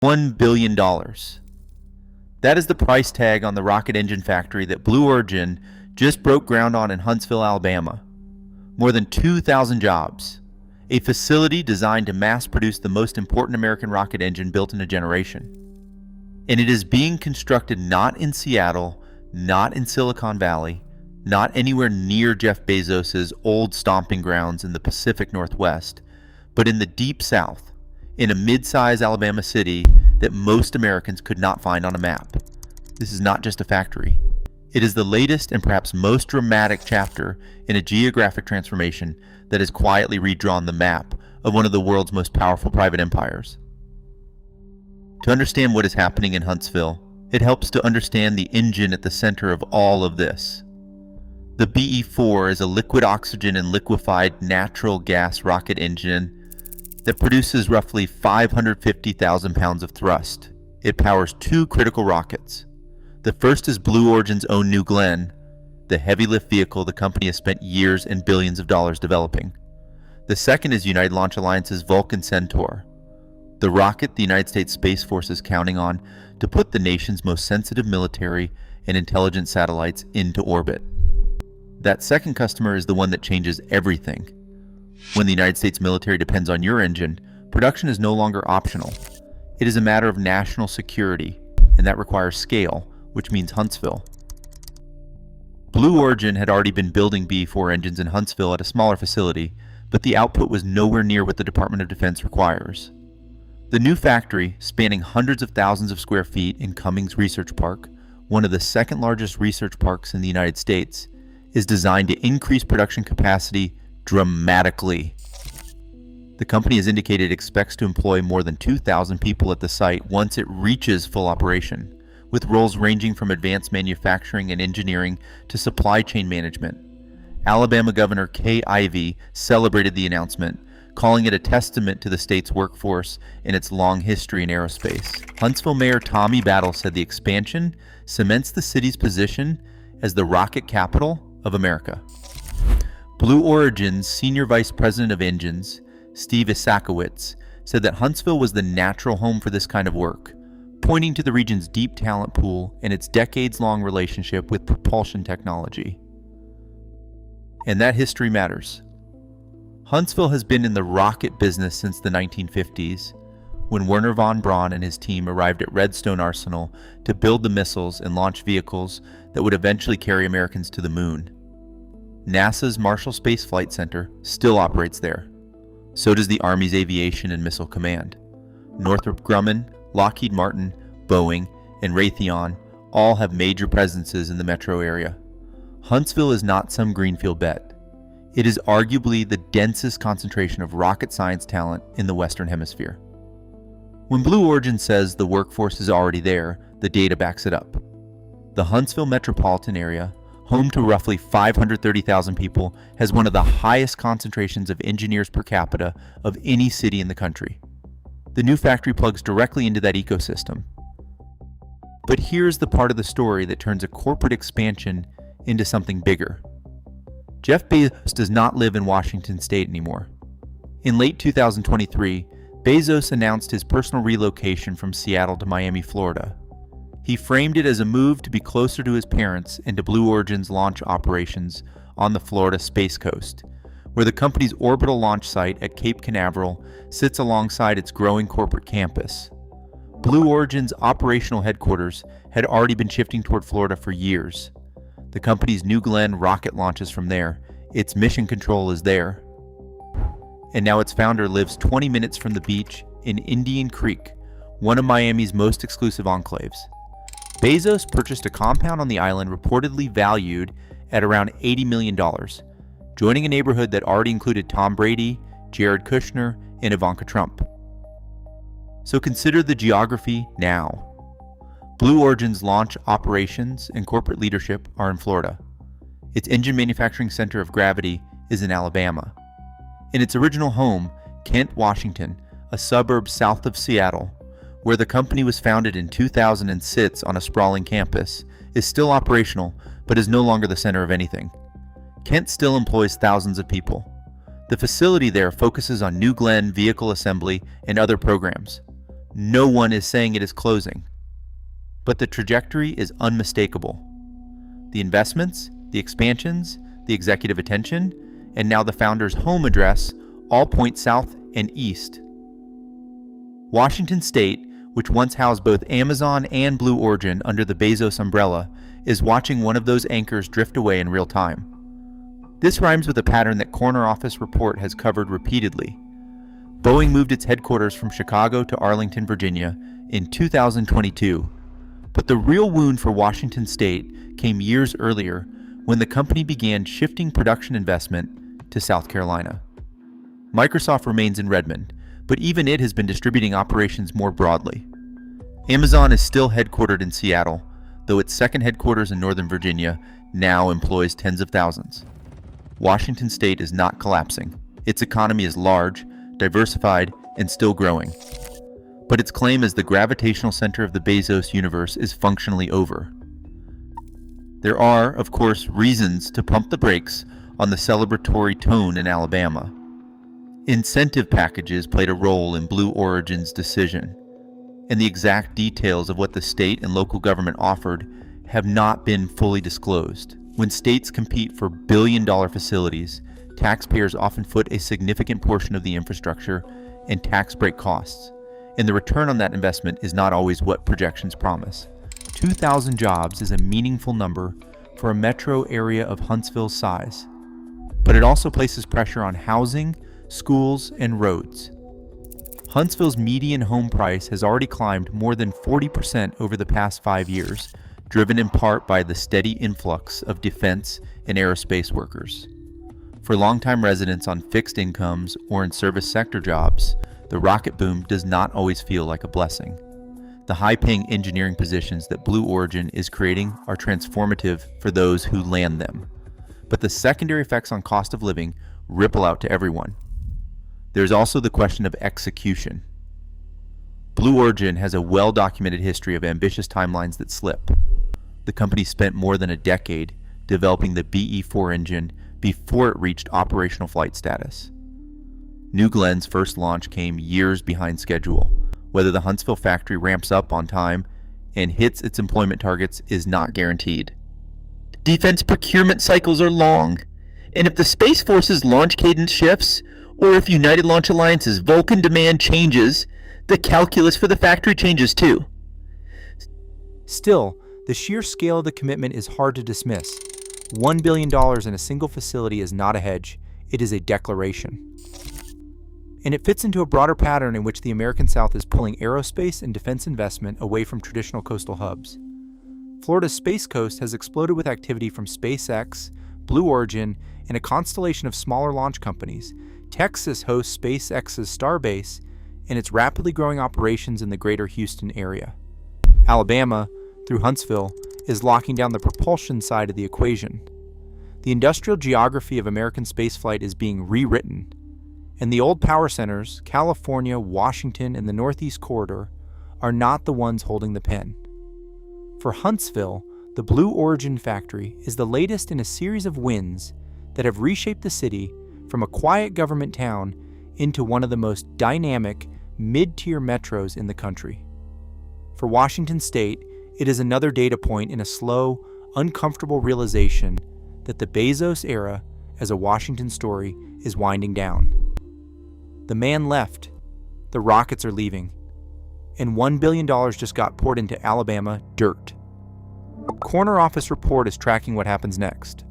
$1 billion. That is the price tag on the rocket engine factory that Blue Origin just broke ground on in Huntsville, Alabama. More than 2,000 jobs. A facility designed to mass produce the most important American rocket engine built in a generation. And it is being constructed not in Seattle, not in Silicon Valley, not anywhere near Jeff Bezos' old stomping grounds in the Pacific Northwest, but in the Deep South, in a mid-size Alabama city that most Americans could not find on a map. This is not just a factory. It is the latest and perhaps most dramatic chapter in a geographic transformation that has quietly redrawn the map of one of the world's most powerful private empires. To understand what is happening in Huntsville, it helps to understand the engine at the center of all of this. The BE-4 is a liquid oxygen and liquefied natural gas rocket engine that produces roughly 550,000 pounds of thrust. It powers two critical rockets. The first is Blue Origin's own New Glenn, the heavy lift vehicle the company has spent years and billions of dollars developing. The second is United Launch Alliance's Vulcan Centaur, the rocket the United States Space Force is counting on to put the nation's most sensitive military and intelligence satellites into orbit. That second customer is the one that changes everything. When the United States military depends on your engine, production is no longer optional. It is a matter of national security, and that requires scale, which means Huntsville. Blue Origin had already been building BE-4 engines in Huntsville at a smaller facility, but the output was nowhere near what the Department of Defense requires. The new factory, spanning hundreds of thousands of square feet in Cummings Research Park, one of the second largest research parks in the United States, is designed to increase production capacity dramatically. The company has indicated it expects to employ more than 2,000 people at the site once it reaches full operation, with roles ranging from advanced manufacturing and engineering to supply chain management. Alabama Governor Kay Ivey celebrated the announcement, calling it a testament to the state's workforce and its long history in aerospace. Huntsville Mayor Tommy Battle said the expansion cements the city's position as the rocket capital of America. Blue Origin's Senior Vice President of Engines, Steve Isakowitz, said that Huntsville was the natural home for this kind of work, pointing to the region's deep talent pool and its decades-long relationship with propulsion technology. And that history matters. Huntsville has been in the rocket business since the 1950s, when Wernher von Braun and his team arrived at Redstone Arsenal to build the missiles and launch vehicles that would eventually carry Americans to the moon. NASA's Marshall Space Flight Center still operates there. So does the Army's Aviation and Missile Command. Northrop Grumman, Lockheed Martin, Boeing, and Raytheon all have major presences in the metro area. Huntsville is not some greenfield bet. It is arguably the densest concentration of rocket science talent in the Western Hemisphere. When Blue Origin says the workforce is already there, the data backs it up. The Huntsville metropolitan area, home to roughly 530,000 people, has one of the highest concentrations of engineers per capita of any city in the country. The new factory plugs directly into that ecosystem. But here's the part of the story that turns a corporate expansion into something bigger. Jeff Bezos does not live in Washington State anymore. In late 2023, Bezos announced his personal relocation from Seattle to Miami, Florida. He framed it as a move to be closer to his parents and to Blue Origin's launch operations on the Florida Space Coast, where the company's orbital launch site at Cape Canaveral sits alongside its growing corporate campus. Blue Origin's operational headquarters had already been shifting toward Florida for years. The company's New Glenn rocket launches from there. Its mission control is there. And now its founder lives 20 minutes from the beach in Indian Creek, one of Miami's most exclusive enclaves. Bezos purchased a compound on the island reportedly valued at around $80 million, joining a neighborhood that already included Tom Brady, Jared Kushner, and Ivanka Trump. So consider the geography now. Blue Origin's launch operations and corporate leadership are in Florida. Its engine manufacturing center of gravity is in Alabama. In its original home, Kent, Washington, a suburb south of Seattle, where the company was founded in 2000 and sits on a sprawling campus, is still operational but is no longer the center of anything. Kent still employs thousands of people. The facility there focuses on New Glenn vehicle assembly and other programs. No one is saying it is closing. But the trajectory is unmistakable. The investments, the expansions, the executive attention, and now the founder's home address all point south and east. Washington State, which once housed both Amazon and Blue Origin under the Bezos umbrella, is watching one of those anchors drift away in real time. This rhymes with a pattern that Corner Office Report has covered repeatedly. Boeing moved its headquarters from Chicago to Arlington, Virginia in 2022. But the real wound for Washington State came years earlier when the company began shifting production investment to South Carolina. Microsoft remains in Redmond, but even it has been distributing operations more broadly. Amazon is still headquartered in Seattle, though its second headquarters in Northern Virginia now employs tens of thousands. Washington State is not collapsing. Its economy is large, diversified, and still growing. But its claim as the gravitational center of the Bezos universe is functionally over. There are, of course, reasons to pump the brakes on the celebratory tone in Alabama. Incentive packages played a role in Blue Origin's decision, and the exact details of what the state and local government offered have not been fully disclosed. When states compete for billion-dollar facilities, taxpayers often foot a significant portion of the infrastructure and tax break costs, and the return on that investment is not always what projections promise. 2,000 jobs is a meaningful number for a metro area of Huntsville's size, but it also places pressure on housing, schools, and roads. Huntsville's median home price has already climbed more than 40% over the past 5 years, driven in part by the steady influx of defense and aerospace workers. For longtime residents on fixed incomes or in service sector jobs, the rocket boom does not always feel like a blessing. The high-paying engineering positions that Blue Origin is creating are transformative for those who land them, but the secondary effects on cost of living ripple out to everyone. There's also the question of execution. Blue Origin has a well-documented history of ambitious timelines that slip. The company spent more than a decade developing the BE-4 engine before it reached operational flight status. New Glenn's first launch came years behind schedule. Whether the Huntsville factory ramps up on time and hits its employment targets is not guaranteed. Defense procurement cycles are long, and if the Space Force's launch cadence shifts, or if United Launch Alliance's Vulcan demand changes, the calculus for the factory changes too. Still, the sheer scale of the commitment is hard to dismiss. $1 billion in a single facility is not a hedge, it is a declaration. And it fits into a broader pattern in which the American South is pulling aerospace and defense investment away from traditional coastal hubs. Florida's Space Coast has exploded with activity from SpaceX, Blue Origin, and a constellation of smaller launch companies. Texas hosts SpaceX's Starbase and its rapidly growing operations in the greater Houston area. Alabama, through Huntsville, is locking down the propulsion side of the equation. The industrial geography of American spaceflight is being rewritten, and the old power centers, California, Washington, and the Northeast Corridor, are not the ones holding the pen. For Huntsville, the Blue Origin factory is the latest in a series of wins that have reshaped the city from a quiet government town into one of the most dynamic, mid-tier metros in the country. For Washington State, it is another data point in a slow, uncomfortable realization that the Bezos era as a Washington story is winding down. The man left, the rockets are leaving, and $1 billion just got poured into Alabama dirt. Corner Office Report is tracking what happens next.